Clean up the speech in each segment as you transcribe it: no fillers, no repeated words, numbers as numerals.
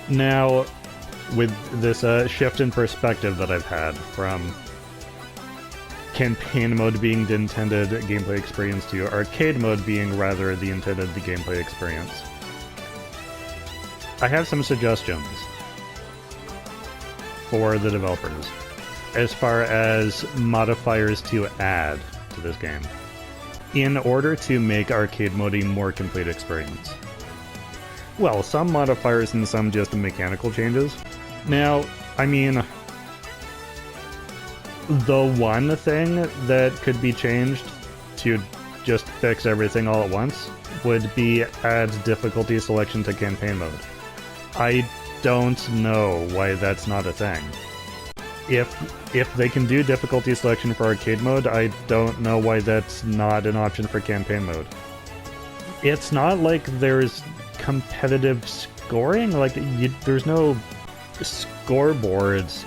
Now, with this shift in perspective that I've had from campaign mode being the intended gameplay experience to arcade mode being rather the intended gameplay experience, I have some suggestions for the developers as far as modifiers to add to this game in order to make arcade mode a more complete experience. Well, some modifiers and some just mechanical changes. Now, I mean, the one thing that could be changed to just fix everything all at once would be add difficulty selection to campaign mode. I don't know why that's not a thing. If they can do difficulty selection for arcade mode, I don't know why that's not an option for campaign mode. It's not like there's competitive scoring, like there's no scoreboards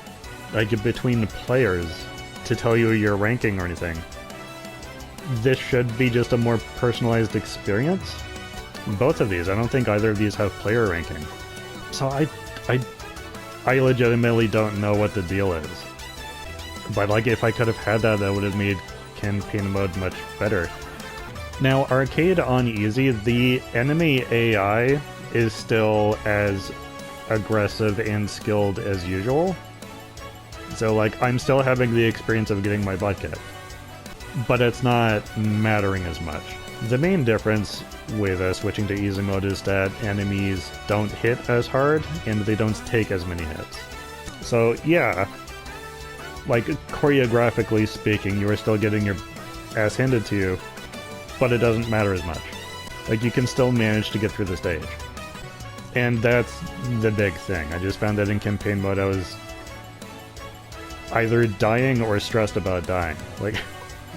like between players to tell you your ranking or anything. This should be just a more personalized experience. Both of these, I don't think either of these have player ranking. So I legitimately don't know what the deal is. But like, if I could have had that, that would have made campaign mode much better. Now, arcade on easy, the enemy AI is still as aggressive and skilled as usual. So like, I'm still having the experience of getting my butt kicked. But it's not mattering as much. The main difference with switching to easy mode is that enemies don't hit as hard and they don't take as many hits. So yeah, like choreographically speaking, you are still getting your ass handed to you, but it doesn't matter as much. Like, you can still manage to get through the stage. And that's the big thing. I just found that in campaign mode I was either dying or stressed about dying. Like,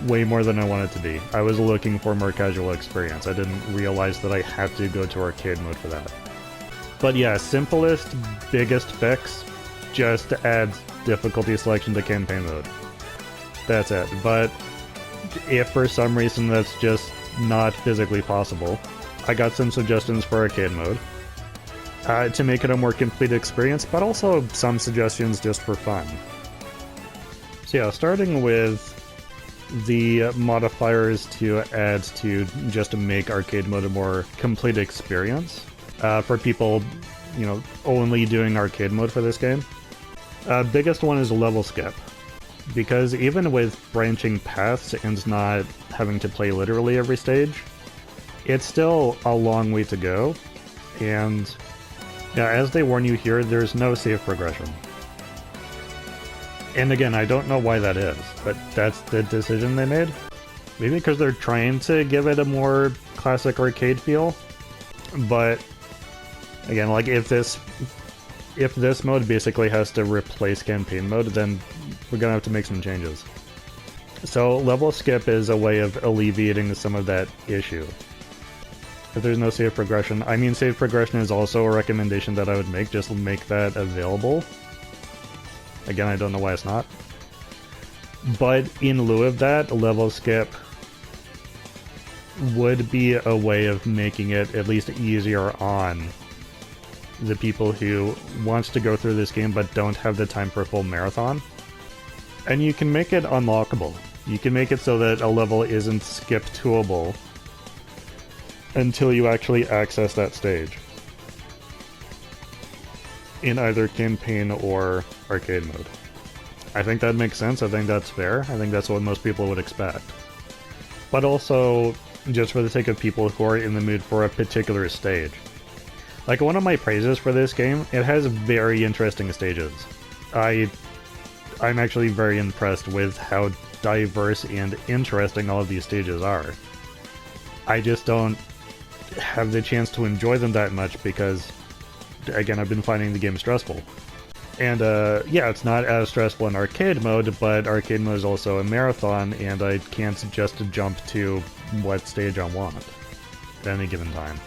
way more than I wanted to be. I was looking for more casual experience. I didn't realize that I had to go to arcade mode for that. But yeah, simplest, biggest fix, just add difficulty selection to campaign mode. That's it. But if for some reason that's just not physically possible, I got some suggestions for arcade mode to make it a more complete experience, but also some suggestions just for fun. So yeah, starting with the modifiers to add to just to make arcade mode a more complete experience for people, you know, only doing arcade mode for this game. Biggest one is level skip, because even with branching paths and not having to play literally every stage, it's still a long way to go, and yeah, as they warn you here, there's no safe progression. And again, I don't know why that is, but that's the decision they made. Maybe because they're trying to give it a more classic arcade feel. But again, like, if this mode basically has to replace campaign mode, then we're gonna have to make some changes. So level skip is a way of alleviating some of that issue. If there's no save progression, I mean, save progression is also a recommendation that I would make, just make that available. Again, I don't know why it's not. But in lieu of that, level skip would be a way of making it at least easier on the people who wants to go through this game but don't have the time for a full marathon. And you can make it unlockable. You can make it so that a level isn't skip-toable until you actually access that stage in either campaign or arcade mode. I think that makes sense. I think that's fair. I think that's what most people would expect. But also, just for the sake of people who are in the mood for a particular stage. Like, one of my praises for this game, it has very interesting stages. I'm actually very impressed with how diverse and interesting all of these stages are. I just don't have the chance to enjoy them that much because, again, I've been finding the game stressful. And yeah, it's not as stressful in arcade mode, but arcade mode is also a marathon, and I can't just jump to what stage I want at any given time.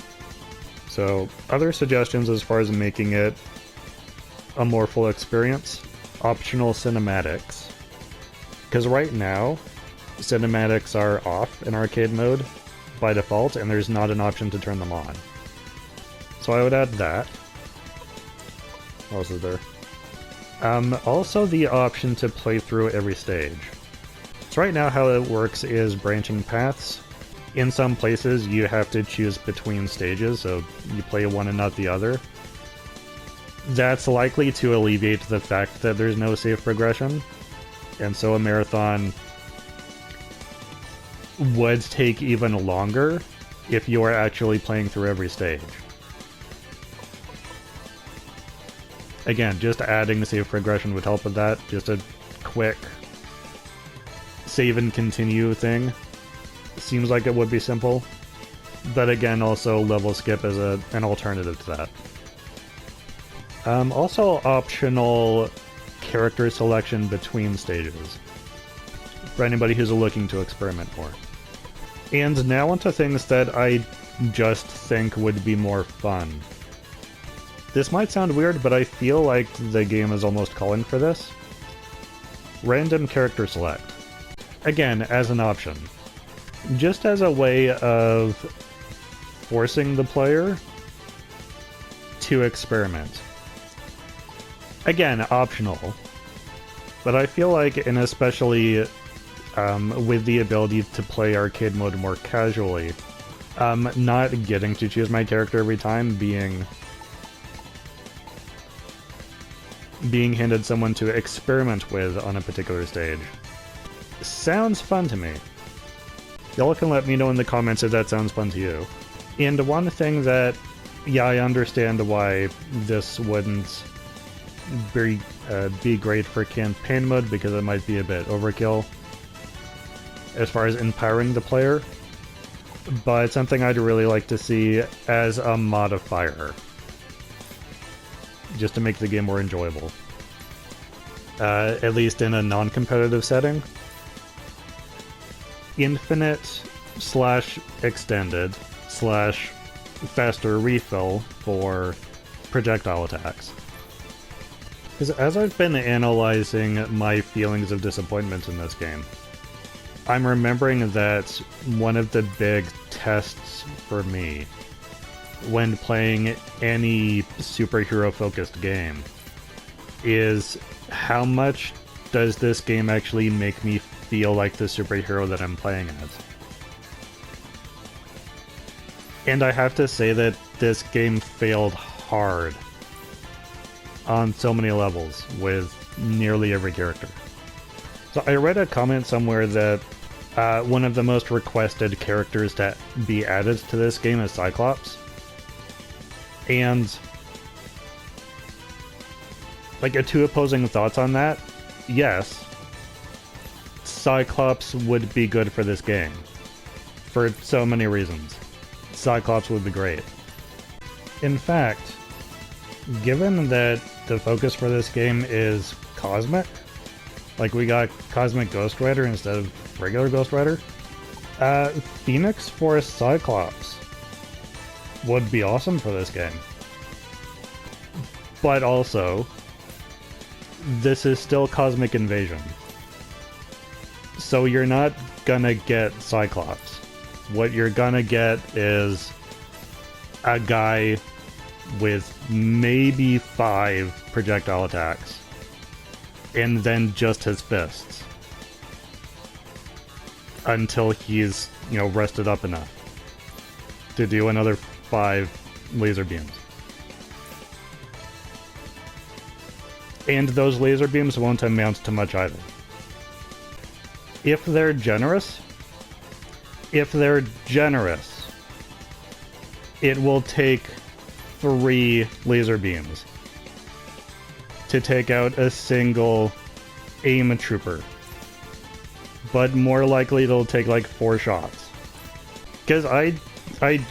So, other suggestions as far as making it a more full experience: optional cinematics. Because right now, cinematics are off in arcade mode by default, and there's not an option to turn them on. So I would add that. What else is there? Also the option to play through every stage. So right now how it works is branching paths. In some places you have to choose between stages, so you play one and not the other. That's likely to alleviate the fact that there's no safe progression, and so a marathon would take even longer if you are actually playing through every stage. Again, just adding safe progression would help with that. Just a quick save and continue thing. Seems like it would be simple. But again, also level skip is an alternative to that. Also optional character selection between stages, for anybody who's looking to experiment more. And now onto things that I just think would be more fun. This might sound weird, but I feel like the game is almost calling for this. Random character select. Again, as an option. Just as a way of forcing the player to experiment. Again, optional. But I feel like, and especially with the ability to play arcade mode more casually, not getting to choose my character every time, being handed someone to experiment with on a particular stage, sounds fun to me. Y'all can let me know in the comments if that sounds fun to you. And one thing that, yeah, I understand why this wouldn't be great for campaign mode, because it might be a bit overkill as far as empowering the player, but something I'd really like to see as a modifier, just to make the game more enjoyable. At least in a non-competitive setting. Infinite/extended/faster refill for projectile attacks. Because as I've been analyzing my feelings of disappointment in this game, I'm remembering that one of the big tests for me when playing any superhero-focused game is how much does this game actually make me feel like the superhero that I'm playing as. And I have to say that this game failed hard on so many levels with nearly every character. So I read a comment somewhere that one of the most requested characters to be added to this game is Cyclops. And like, two opposing thoughts on that. Yes, Cyclops would be good for this game. For so many reasons. Cyclops would be great. In fact, given that the focus for this game is cosmic, like we got Cosmic Ghost Rider instead of regular Ghost Rider, Phoenix Force Cyclops would be awesome for this game. But also, this is still Cosmic Invasion. So you're not gonna get Cyclops. What you're gonna get is a guy with maybe 5 projectile attacks, and then just his fists. Until he's, rested up enough to do another 5 laser beams. And those laser beams won't amount to much either. If they're generous, it will take 3 laser beams to take out a single AIM trooper. But more likely it'll take like 4 shots. Because I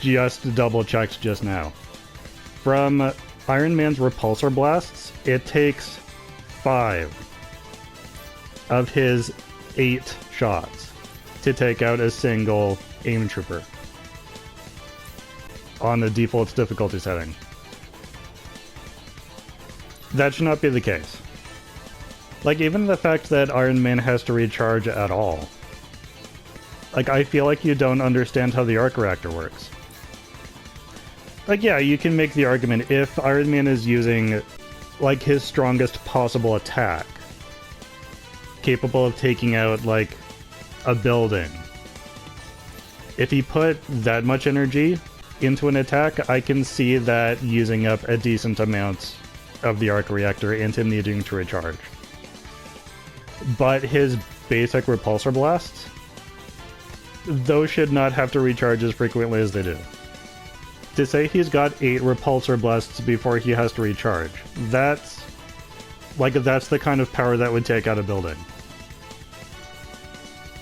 just double checked just now. From Iron Man's repulsor blasts, it takes 5 of his 8 shots to take out a single AIM trooper on the default difficulty setting. That should not be the case. Like, even the fact that Iron Man has to recharge at all. Like, I feel like you don't understand how the arc reactor works. Like, yeah, you can make the argument if Iron Man is using like his strongest possible attack, capable of taking out like a building. If he put that much energy into an attack, I can see that using up a decent amount of the arc reactor and him needing to recharge. But his basic repulsor blasts, those should not have to recharge as frequently as they do. To say he's got 8 repulsor blasts before he has to recharge, that's the kind of power that would take out a building.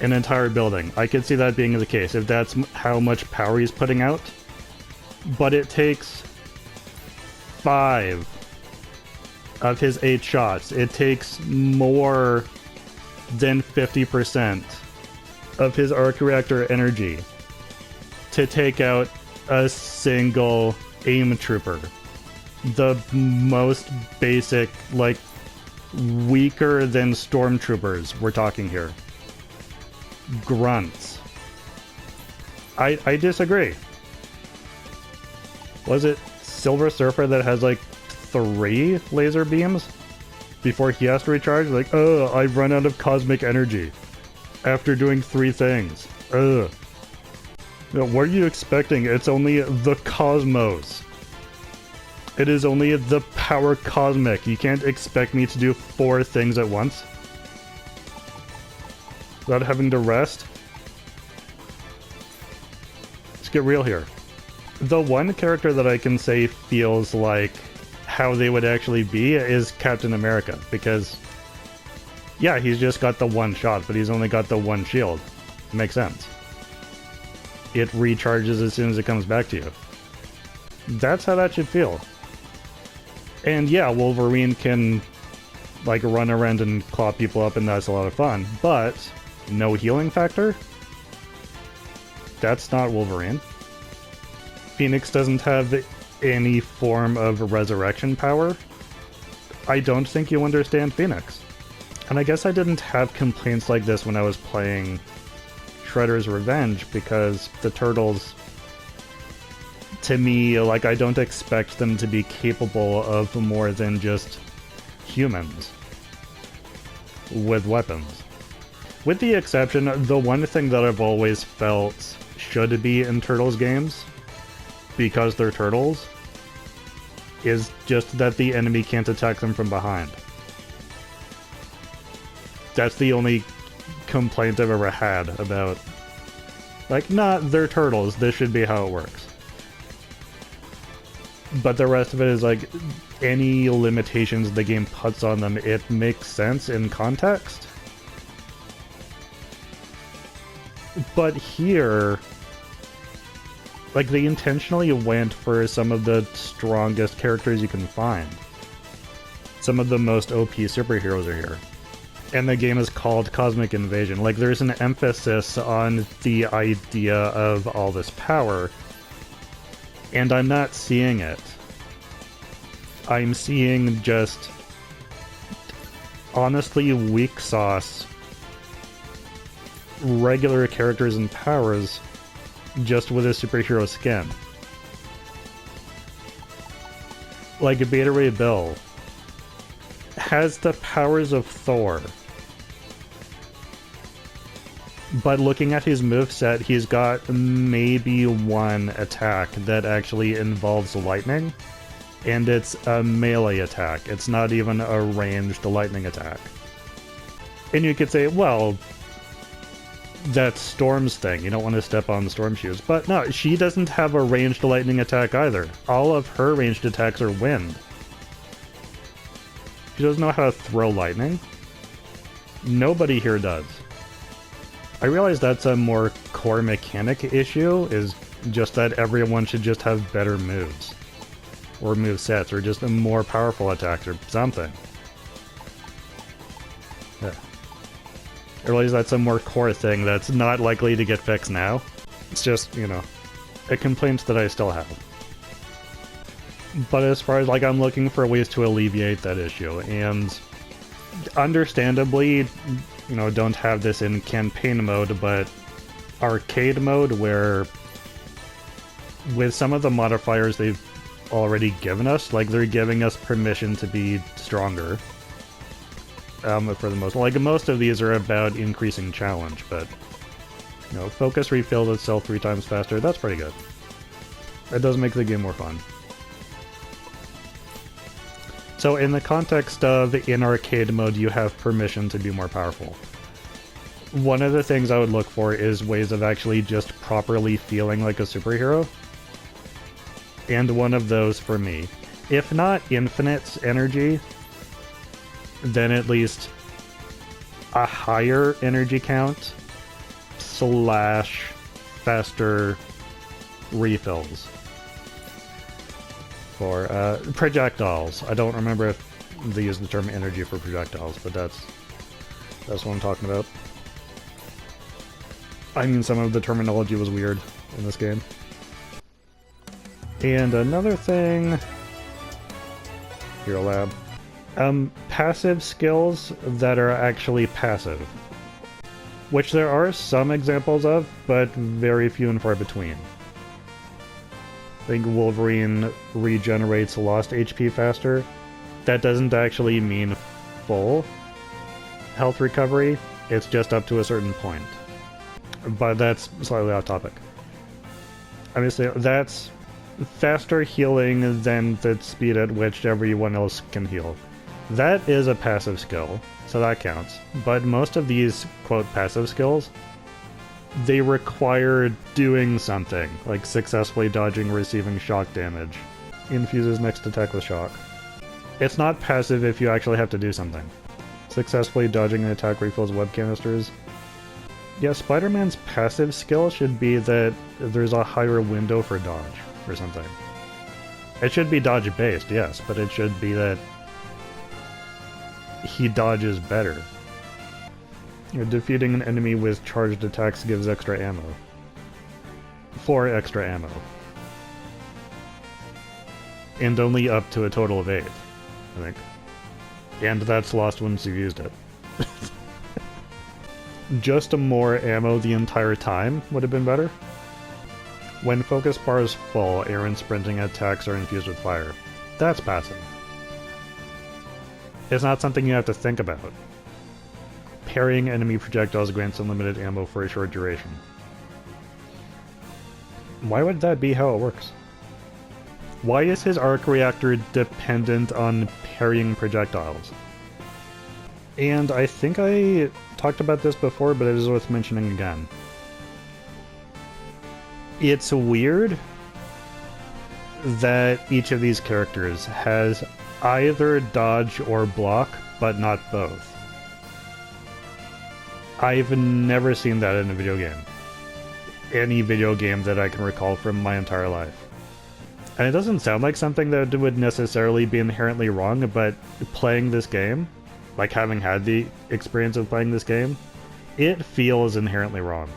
An entire building. I could see that being the case if that's how much power he's putting out. But it takes 5 of his 8 shots. It takes more than 50% of his arc reactor energy to take out a single aim trooper. The most basic, like, weaker than stormtroopers we're talking here. Grunts. I disagree. Was it Silver Surfer that has like 3 laser beams before he has to recharge? Like, oh, I've run out of cosmic energy after doing 3 things. Ugh. What are you expecting? It's only the cosmos. It is only the power cosmic. You can't expect me to do 4 things at once without having to rest. Let's get real here. The one character that I can say feels like how they would actually be is Captain America, because yeah, he's just got the 1 shot, but he's only got the 1 shield. Makes sense. It recharges as soon as it comes back to you. That's how that should feel. And yeah, Wolverine can like run around and claw people up, and that's a lot of fun, but no healing factor? That's not Wolverine. Phoenix doesn't have any form of resurrection power. I don't think you understand Phoenix. And I guess I didn't have complaints like this when I was playing Shredder's Revenge, because the Turtles, to me, like, I don't expect them to be capable of more than just humans with weapons. With the exception, the one thing that I've always felt should be in Turtles games, because they're turtles, is just that the enemy can't attack them from behind. That's the only complaint I've ever had about, like, nah, they're turtles, this should be how it works. But the rest of it is like, any limitations the game puts on them, it makes sense in context. But here, like, they intentionally went for some of the strongest characters you can find. Some of the most OP superheroes are here. And the game is called Cosmic Invasion. Like, there's an emphasis on the idea of all this power, and I'm not seeing it. I'm seeing just, honestly, weak sauce, regular characters and powers, just with a superhero skin. Like, Beta Ray Bill has the powers of Thor, but looking at his moveset, he's got maybe 1 attack that actually involves lightning, and it's a melee attack. It's not even a ranged lightning attack. And you could say, well, that's Storm's thing. You don't want to step on the Storm shoes. But no, she doesn't have a ranged lightning attack either. All of her ranged attacks are wind. She doesn't know how to throw lightning. Nobody here does. I realize that's a more core mechanic issue, is just that everyone should just have better moves. Or move sets, or just a more powerful attacks, or something. Yeah. I realize that's a more core thing that's not likely to get fixed now. It's just, you know, a complaint that I still have. But as far as, like, I'm looking for ways to alleviate that issue, and understandably, you know, don't have this in campaign mode, but arcade mode, where with some of the modifiers they've already given us. Like, they're giving us permission to be stronger. For the most, like, most of these are about increasing challenge, but, you know, focus refills itself 3 times faster, that's pretty good. That does make the game more fun. So in the context of in arcade mode, you have permission to be more powerful. One of the things I would look for is ways of actually just properly feeling like a superhero. And one of those for me, if not infinite energy, then at least a higher energy count / faster refills. For projectiles. I don't remember if they use the term energy for projectiles, but that's what I'm talking about. I mean, some of the terminology was weird in this game. And another thing... Hero Lab. Passive skills that are actually passive. Which there are some examples of, but very few and far between. I think Wolverine regenerates lost HP faster. That doesn't actually mean full health recovery, it's just up to a certain point. But that's slightly off topic. Obviously, that's faster healing than the speed at which everyone else can heal. That is a passive skill, so that counts. But most of these, quote, passive skills, they require doing something, like successfully dodging or receiving shock damage. Infuses next attack with shock. It's not passive if you actually have to do something. Successfully dodging an attack refills web canisters. Yeah, Spider-Man's passive skill should be that there's a higher window for dodge, or something. It should be dodge-based, yes, but it should be that he dodges better. Defeating an enemy with charged attacks gives extra ammo. 4 extra ammo. And only up to a total of 8, I think. And that's lost once you've used it. Just more ammo the entire time would have been better. When focus bar is full, air and sprinting attacks are infused with fire. That's passive. It's not something you have to think about. Parrying enemy projectiles grants unlimited ammo for a short duration. Why would that be how it works? Why is his arc reactor dependent on parrying projectiles? And I think I talked about this before, but it is worth mentioning again. It's weird that each of these characters has either dodge or block, but not both. I've never seen that in a video game. Any video game that I can recall from my entire life. And it doesn't sound like something that would necessarily be inherently wrong, but playing this game, like having had the experience of playing this game, it feels inherently wrong.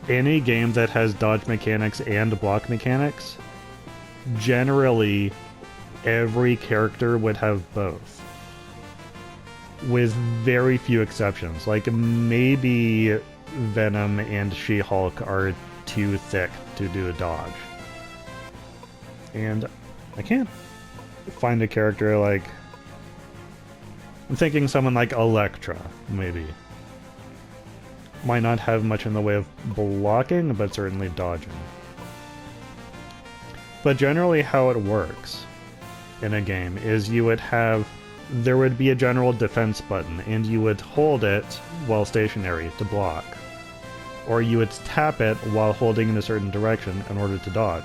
Any game that has dodge mechanics and block mechanics, generally every character would have both. With very few exceptions. Like, maybe Venom and She-Hulk are too thick to do a dodge. And I can't find a character like... I'm thinking someone like Elektra, maybe. Might not have much in the way of blocking, but certainly dodging. But generally how it works in a game is you would have... There would be a general defense button, and you would hold it while stationary to block. Or you would tap it while holding in a certain direction in order to dodge.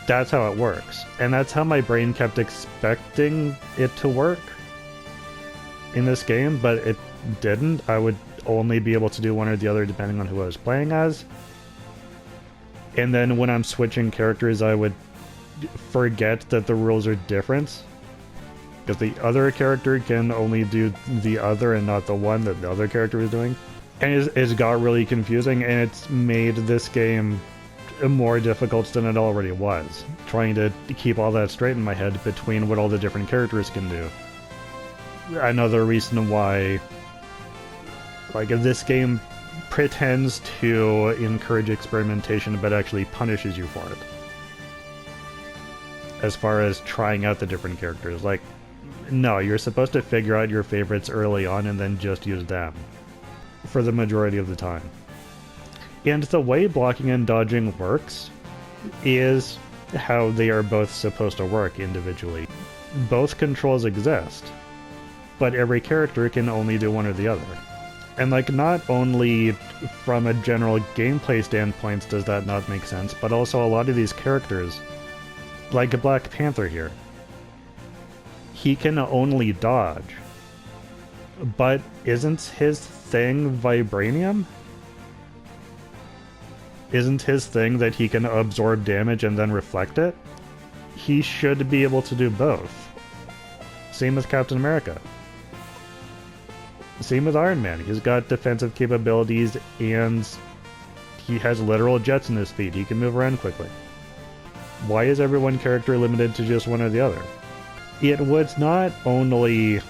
That's how it works. And that's how my brain kept expecting it to work in this game, but it didn't. I would only be able to do one or the other depending on who I was playing as. And then when I'm switching characters, I would forget that the rules are different. Because the other character can only do the other and not the one that the other character is doing. And it's got really confusing, and it's made this game more difficult than it already was. Trying to keep all that straight in my head between what all the different characters can do. Another reason why, like, this game pretends to encourage experimentation but actually punishes you for it. as far as trying out the different characters. Like, no, you're supposed to figure out your favorites early on and then just use them for the majority of the time. And the way blocking and dodging works is how they are both supposed to work individually. Both controls exist, but every character can only do one or the other. And like, not only from a general gameplay standpoint does that not make sense, but also a lot of these characters, like Black Panther here, he can only dodge. But isn't his thing vibranium? Isn't his thing that he can absorb damage and then reflect it? He should be able to do both. Same with Captain America. Same with Iron Man. He's got defensive capabilities and he has literal jets in his feet. He can move around quickly. Why is every one character limited to just one or the other? It would not only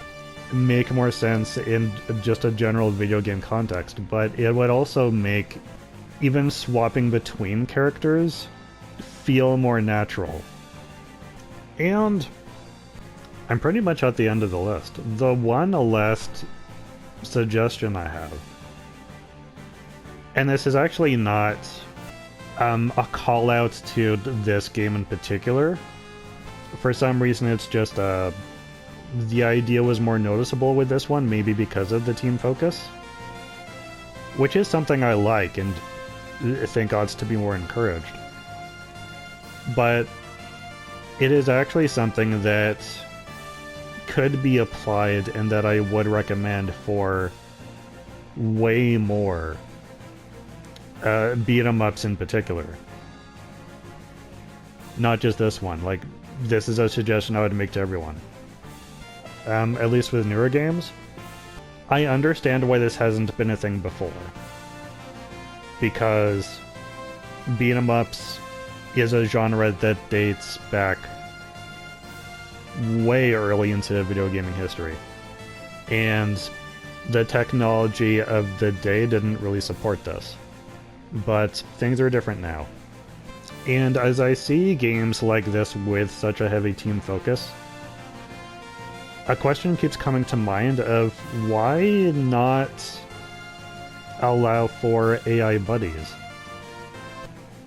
make more sense in just a general video game context, but it would also make even swapping between characters feel more natural. And I'm pretty much at the end of the list. The one last suggestion I have, and this is actually not a call out to this game in particular. For some reason it's just the idea was more noticeable with this one, maybe because of the team focus, which is something I like and think ought to be more encouraged. But it is actually something that could be applied and that I would recommend for way more beat-em-ups in particular. Not just this one. Like, this is a suggestion I would make to everyone. At least with newer games. I understand why this hasn't been a thing before. Because beat-em-ups is a genre that dates back way early into video gaming history. And the technology of the day didn't really support this. But things are different now. And as I see games like this with such a heavy team focus, a question keeps coming to mind of why not allow for AI buddies?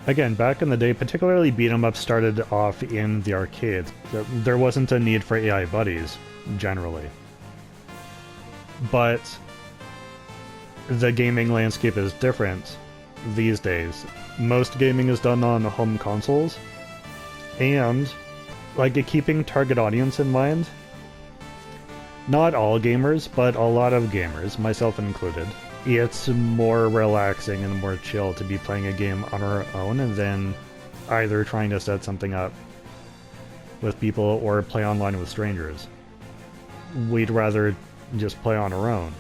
Again, back in the day, particularly beat-em-ups started off in the arcades. There wasn't a need for AI buddies, generally. But the gaming landscape is different these days. Most gaming is done on home consoles, and, like, keeping target audience in mind, not all gamers, but a lot of gamers, myself included, it's more relaxing and more chill to be playing a game on our own than either trying to set something up with people or play online with strangers. We'd rather just play on our own,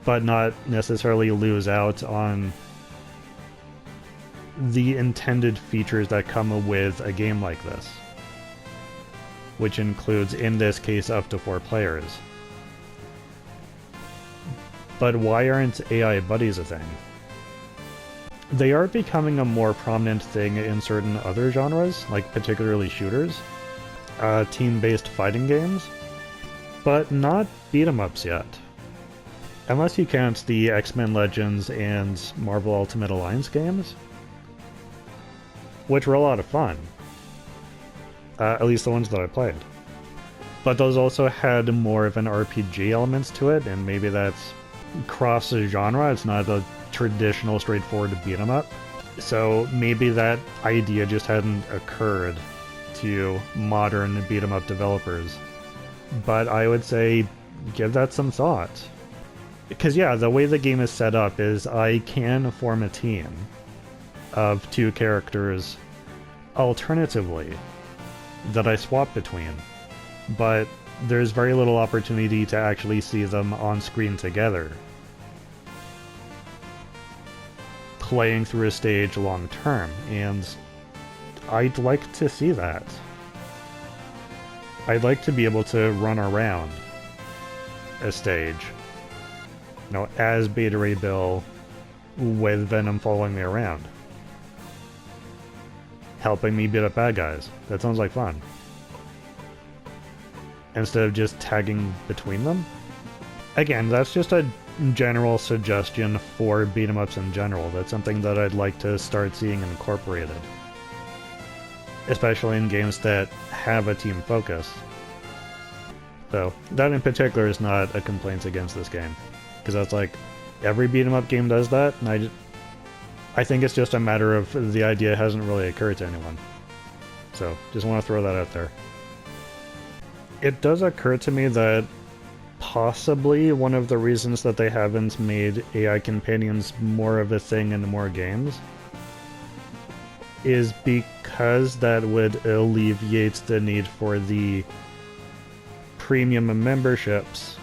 but not necessarily lose out on the intended features that come with a game like this, which includes, in this case, up to 4 players. But why aren't AI buddies a thing? They are becoming a more prominent thing in certain other genres, like particularly shooters, team-based fighting games, but not beat-em-ups yet. Unless you count the X-Men Legends and Marvel Ultimate Alliance games, which were a lot of fun. At least the ones that I played. But those also had more of an RPG elements to it, and maybe that's cross-genre. It's not a traditional, straightforward beat-em-up. So maybe that idea just hadn't occurred to modern beat-em-up developers. But I would say give that some thought. Because yeah, the way the game is set up is I can form a team of 2 characters alternatively that I swap between, but there's very little opportunity to actually see them on screen together, playing through a stage long term, and I'd like to see that. I'd like to be able to run around a stage, you know, as Beta Ray Bill with Venom following me around. helping me beat up bad guys. That sounds like fun. Instead of just tagging between them. Again, that's just a general suggestion for beat 'em ups in general. That's something that I'd like to start seeing incorporated. Especially in games that have a team focus. So, that in particular is not a complaint against this game. Because that's like, every beat 'em up game does that, and I think it's just a matter of the idea hasn't really occurred to anyone. So, just want to throw that out there. It does occur to me that possibly one of the reasons that they haven't made AI companions more of a thing in more games is because that would alleviate the need for the premium memberships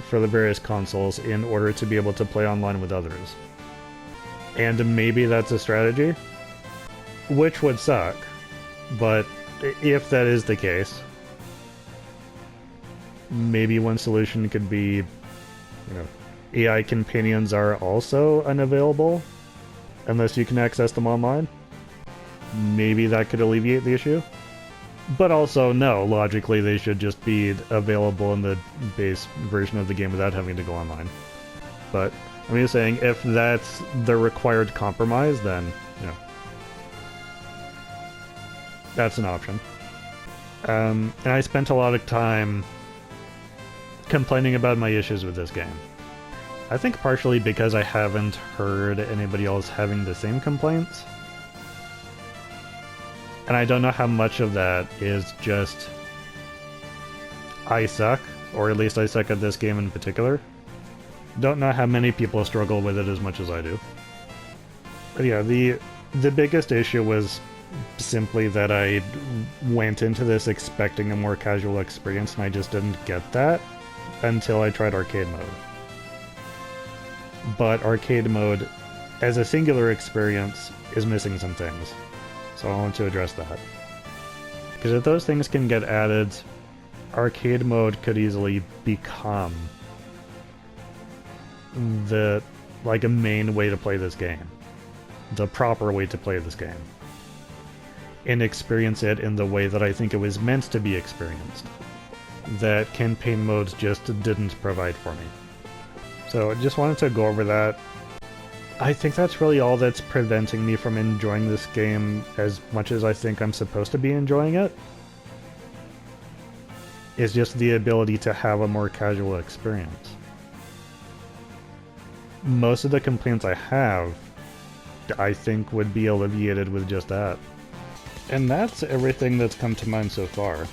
for the various consoles in order to be able to play online with others. And maybe that's a strategy, which would suck, but if that is the case, maybe one solution could be, AI companions are also unavailable unless you can access them online. Maybe that could alleviate the issue. But also, no, logically they should just be available in the base version of the game without having to go online. But I'm just saying, if that's the required compromise, then, that's an option. And I spent a lot of time complaining about my issues with this game. I think partially because I haven't heard anybody else having the same complaints. And I don't know how much of that is just I suck, or at least I suck at this game in particular. Don't know how many people struggle with it as much as I do. But yeah, the biggest issue was simply that I went into this expecting a more casual experience, and I just didn't get that until I tried arcade mode. But arcade mode, as a singular experience, is missing some things. So I want to address that. Because if those things can get added, arcade mode could easily become a main way to play this game. The proper way to play this game. And experience it in the way that I think it was meant to be experienced. That campaign modes just didn't provide for me. So I just wanted to go over that. I think that's really all that's preventing me from enjoying this game as much as I think I'm supposed to be enjoying it. Is just the ability to have a more casual experience. Most of the complaints I have, I think would be alleviated with just that. And that's everything that's come to mind so far.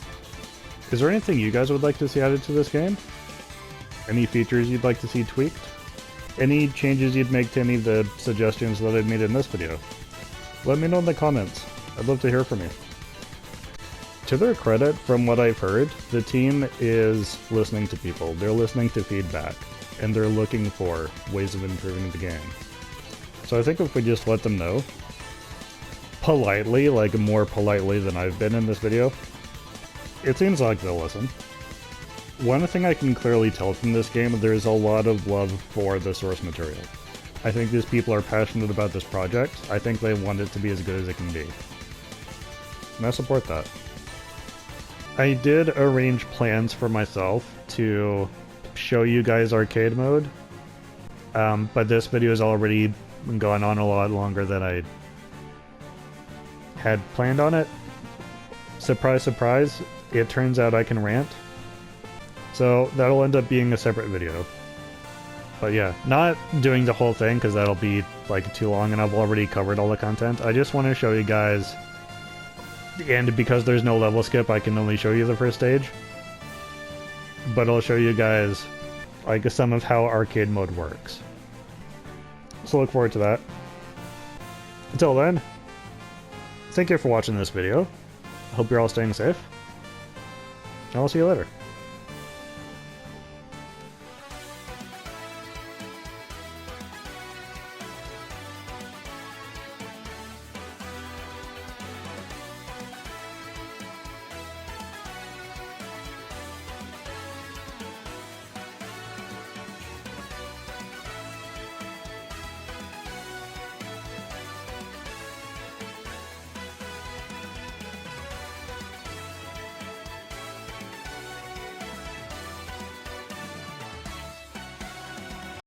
Is there anything you guys would like to see added to this game? Any features you'd like to see tweaked? Any changes you'd make to any of the suggestions that I've made in this video? Let me know in the comments. I'd love to hear from you. To their credit, from what I've heard, the team is listening to people. They're listening to feedback, and they're looking for ways of improving the game. So I think if we just let them know, politely, like more politely than I've been in this video, it seems like they'll listen. One thing I can clearly tell from this game, there's a lot of love for the source material. I think these people are passionate about this project. I think they want it to be as good as it can be. And I support that. I did arrange plans for myself to show you guys arcade mode, but this video has already gone on a lot longer than I had planned on it. Surprise, surprise, it turns out I can rant. So that'll end up being a separate video. But yeah, not doing the whole thing because that'll be like too long and I've already covered all the content. I just want to show you guys, and because there's no level skip, I can only show you the first stage. But I'll show you guys like some of how arcade mode works. So look forward to that. Until then, thank you for watching this video. I hope you're all staying safe. And I'll see you later.